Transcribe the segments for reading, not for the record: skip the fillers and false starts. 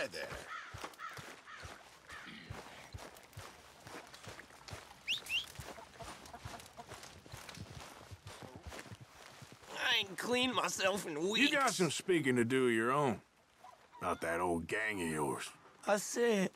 Hi there. I ain't cleaned myself in weeks. You got some speaking to do of your own. Not that old gang of yours. I said,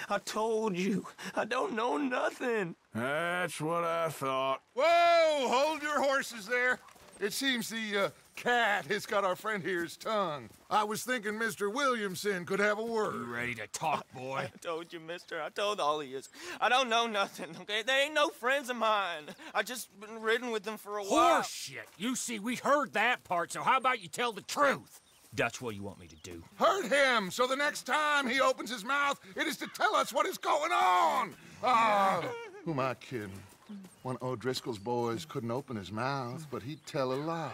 I told you, I don't know nothing. That's what I thought. Whoa! Hold your horses there. It seems the cat has got our friend here's tongue. I was thinking Mr. Williamson could have a word. You ready to talk, boy? I told you, mister. I told all of you. I don't know nothing, okay? They ain't no friends of mine. I just been ridden with them for a while. Horse shit. You see, we heard that part, so how about you tell the truth? That's what you want me to do. Hurt him, so the next time he opens his mouth, it is to tell us what is going on. Who am I kidding? One of O'Driscoll's boys couldn't open his mouth, but he'd tell a lie.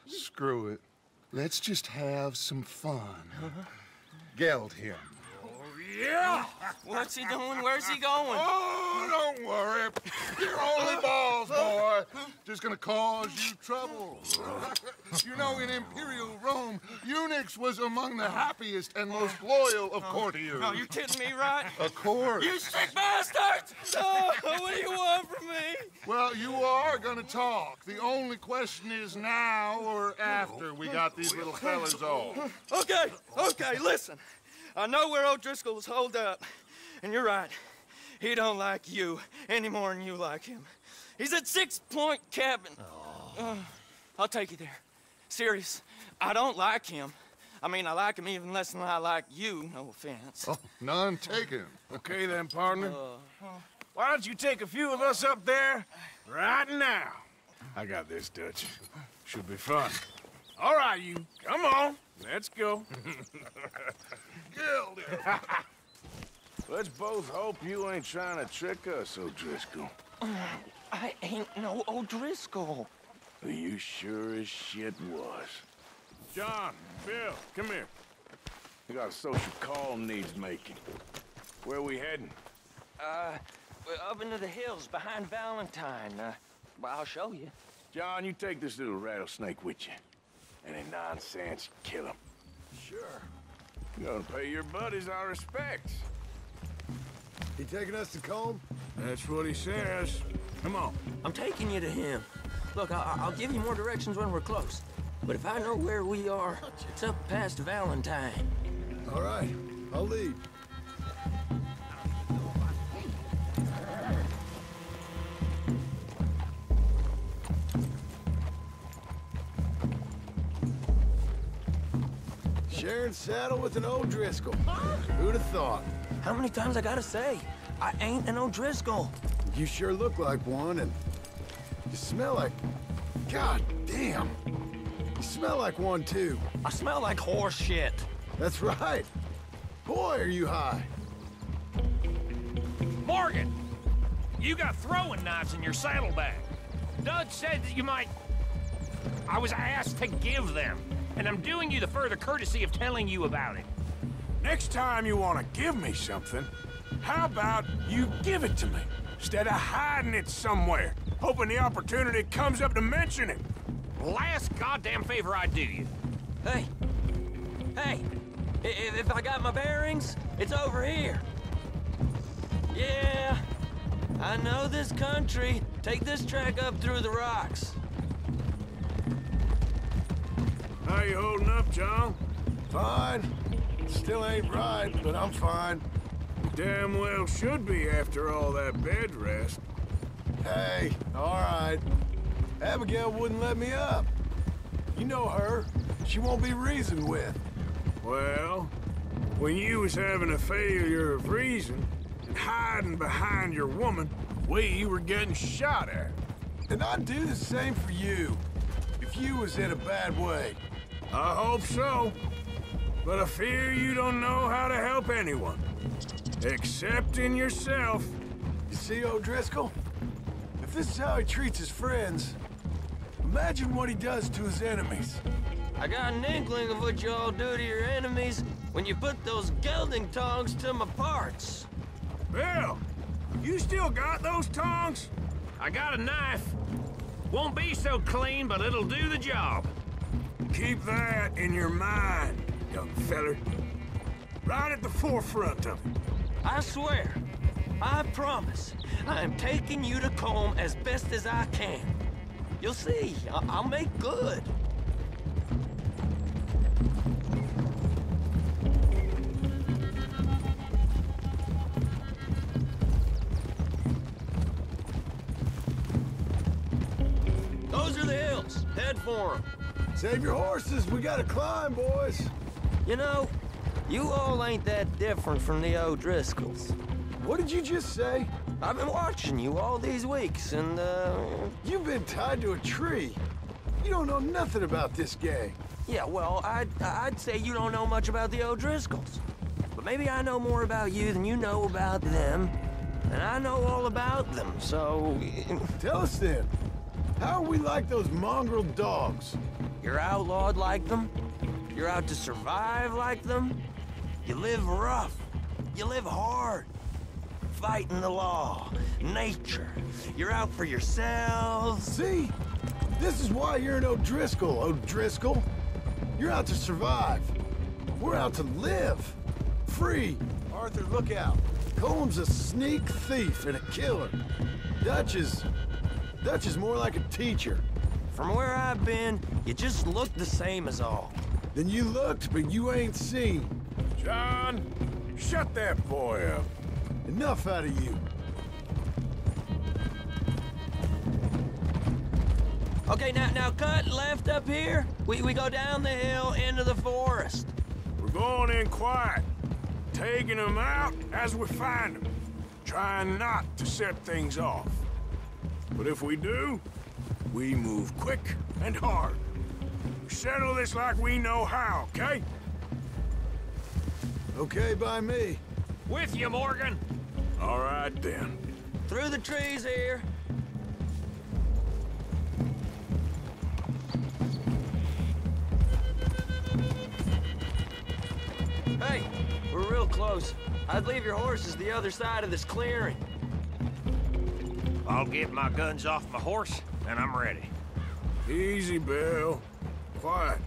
Screw it. Let's just have some fun. Geld him. Yeah! What's he doing? Where's he going? Oh, don't worry. You're only balls, boy. Just gonna cause you trouble. You know, in Imperial Rome, eunuchs was among the happiest and most loyal of courtiers. No, you're kidding me, right? Of course. You sick bastards! Oh, what do you want from me? Well, you are gonna talk. The only question is now or after we got these little fellas off. Okay, listen. I know where O'Driscoll's holed up, and you're right. He don't like you any more than you like him. He's at 6 Point Cabin. I'll take you there. Serious, I don't like him. I mean, I like him even less than I like you, no offense. Oh, none taken. Okay then, partner. Why don't you take a few of us up there right now? I got this, Dutch. Should be fun. All right, you. Come on. Let's go. Geld him. Let's both hope you ain't trying to trick us, O'Driscoll. I ain't no O'Driscoll. You sure as shit was. John, Bill, come here. We got a social call needs making. Where we heading? We're up into the hills behind Valentine. Well, I'll show you. John, you take this little rattlesnake with you. Any nonsense, kill him. Sure. You're gonna pay your buddies our respects. He taking us to Combe? That's what he says. Come on. I'm taking you to him. Look, I'll give you more directions when we're close. But if I know where we are, it's up past Valentine. All right, I'll lead. Sharing saddle with an O'Driscoll. Who'd have thought? How many times I gotta say? I ain't an O'Driscoll. You sure look like one, and you smell like... God damn. You smell like one, too. I smell like horse shit. That's right. Boy, are you high. Morgan! You got throwing knives in your saddlebag. Doug said that you might... I was asked to give them, and I'm doing you the further courtesy of telling you about it. Next time you want to give me something, how about you give it to me, instead of hiding it somewhere, hoping the opportunity comes up to mention it? Last goddamn favor I do you. Hey, if I got my bearings, it's over here. Yeah, I know this country. Take this track up through the rocks. How you holding up, John? Fine. Still ain't right, but I'm fine. Damn well should be after all that bed rest. Hey, all right. Abigail wouldn't let me up. You know her. She won't be reasoned with. Well, when you was having a failure of reason and hiding behind your woman, we were getting shot at. And I'd do the same for you, if you was in a bad way. I hope so. But I fear you don't know how to help anyone. Except in yourself. You see, O'Driscoll? If this is how he treats his friends, imagine what he does to his enemies. I got an inkling of what you all do to your enemies when you put those gelding tongs to my parts. Bill, you still got those tongs? I got a knife. Won't be so clean, but it'll do the job. Keep that in your mind, young feller. right at the forefront of it. I swear, I promise, I am taking you to comb as best as I can. You'll see, I'll make good. Those are the hills. Head for them. Save your horses. We gotta climb, boys. You know, you all ain't that different from the O'Driscolls. What did you just say? I've been watching you all these weeks, and, You've been tied to a tree. You don't know nothing about this gang. yeah, well, I'd say you don't know much about the O'Driscolls. But maybe I know more about you than you know about them. And I know all about them, so... Tell us then. How are we like those mongrel dogs? You're outlawed like them. You're out to survive like them. You live rough. You live hard. Fighting the law, nature. You're out for yourselves. See? This is why you're an O'Driscoll, O'Driscoll. You're out to survive. We're out to live. Free. Arthur, look out. Coleman's a sneak thief and a killer. Dutch is more like a teacher. From where I've been, you just look the same as all. Then you looked, but you ain't seen. John, shut that boy up. Enough out of you. Okay, now cut left up here. We go down the hill into the forest. We're going in quiet, taking them out as we find them, trying not to set things off. But if we do, we move quick and hard. We settle this like we know how, okay? Okay by me. With you, Morgan. All right, then. Through the trees here. Hey, we're real close. I'd leave your horses the other side of this clearing. I'll get my guns off my horse, and I'm ready. Easy, Bill. Quiet.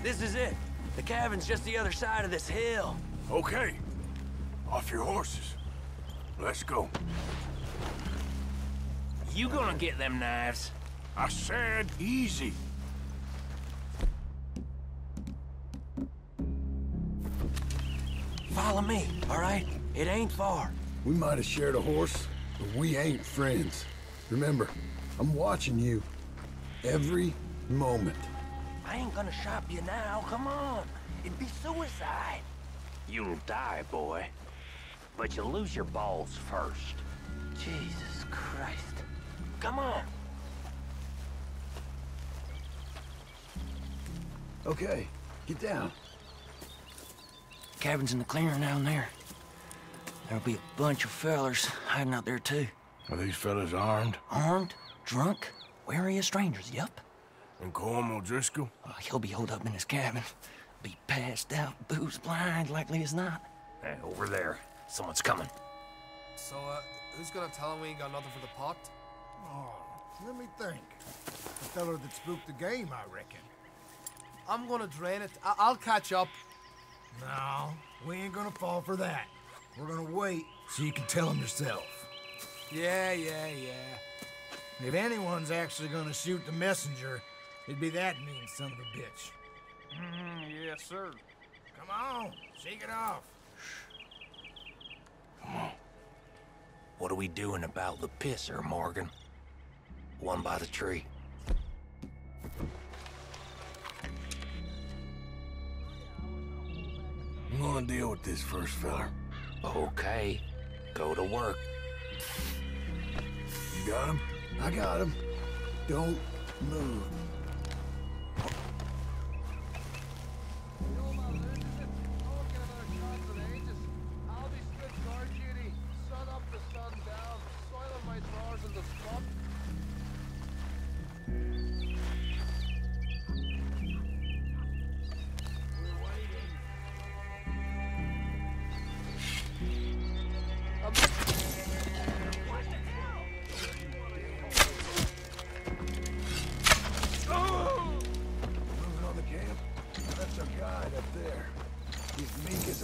This is it. The cabin's just the other side of this hill. Okay. Off your horses. Let's go. You gonna get them knives? I said easy. Follow me, all right? It ain't far. We might have shared a horse, but we ain't friends. Remember, I'm watching you. Every moment. I ain't gonna shop you now, come on. It'd be suicide. You'll die, boy. But you'll lose your balls first. Jesus Christ. Come on. Okay, get down. Cabin's in the clearing down there. There'll be a bunch of fellers hiding out there too. Are these fellas armed? Armed, drunk, wary of strangers, yup. And Colm O'Driscoll? He'll be holed up in his cabin. Be passed out, booze blind, likely as not. Hey, over there. Someone's coming. So, who's gonna tell him we ain't got nothing for the pot? Oh, let me think. The feller that spooked the game, I reckon. I'm gonna drain it. I'll catch up. No, we ain't gonna fall for that. We're gonna wait so you can tell him yourself. Yeah. If anyone's actually gonna shoot the messenger, it'd be that mean son of a bitch. Yes, sir. Come on, shake it off. What are we doing about the pisser, Morgan? One by the tree. I'm gonna deal with this first fella. Okay, go to work. You got him? I got him. Don't move.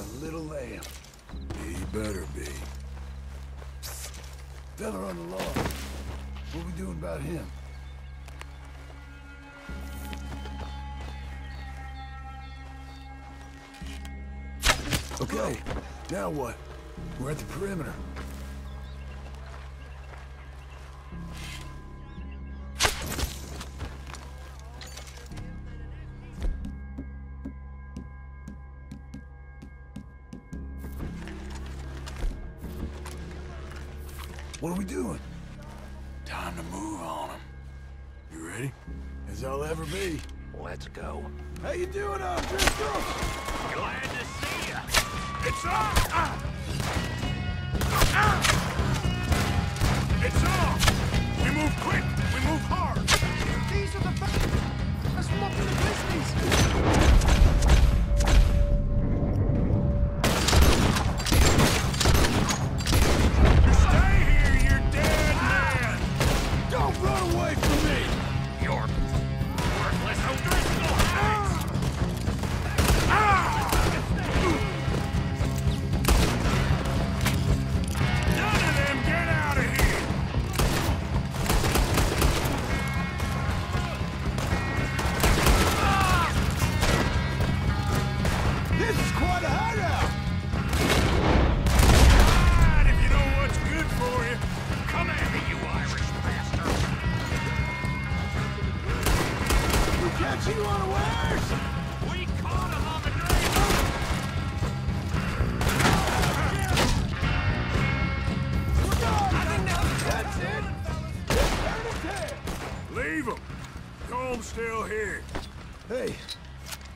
a little lamb. He better be. Fella on the log. What we doing about him? Okay, now what? We're at the perimeter. What are we doing? Time to move on them. You ready? As I'll ever be. Let's go. How you doing, Driscoll? Glad to see ya. It's on! It's on! We move quick! We move hard! These are the best mob in the business! You stay here, you're dead man! Don't run away from me! You're worthless O'Driscoll hands! None of them get out of here! This is quite a hideout! Hide if you know what's good for you. Come at me, you Irish bastard! We catch you unawares! We caught him on the drain! That's it! Just turn his head! Leave them. Comb's still here. Hey,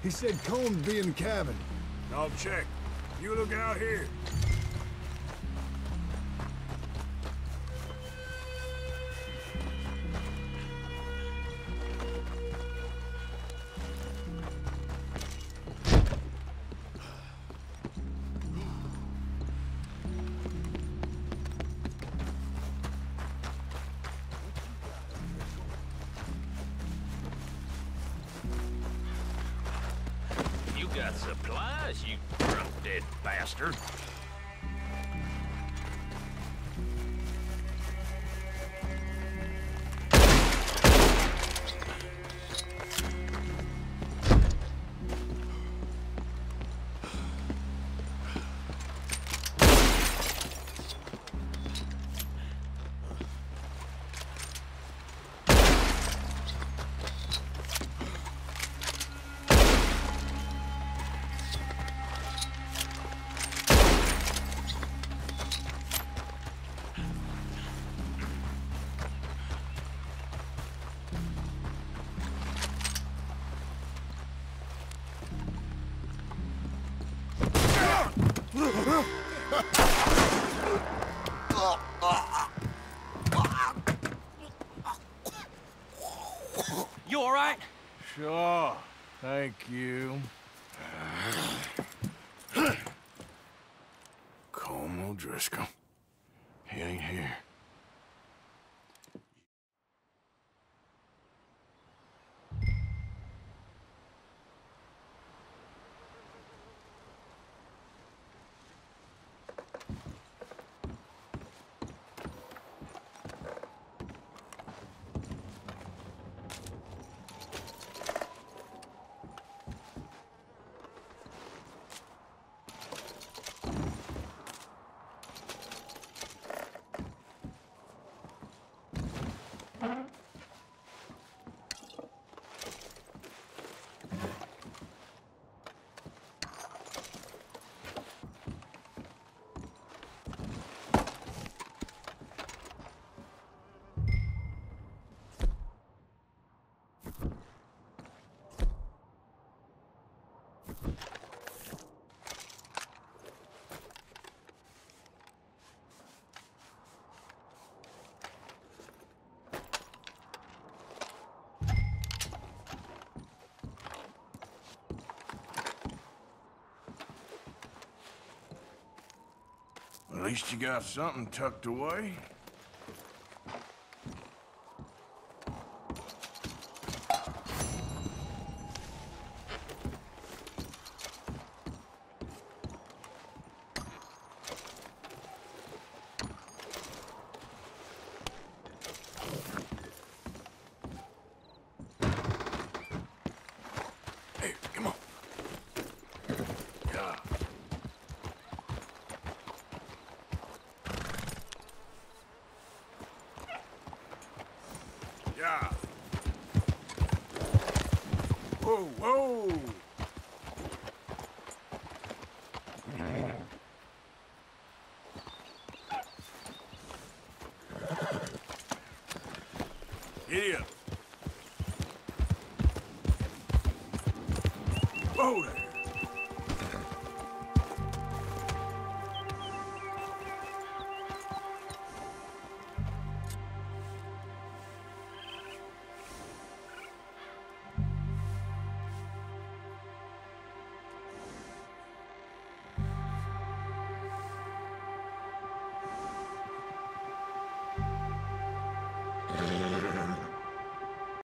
he said Combs be in the cabin. I'll check. You look out here. You got supplies, you drunk-dead bastard. You all right? Sure. Thank you. Colm O'Driscoll. He ain't here. At least you got something tucked away. Giddy up. Whoa there.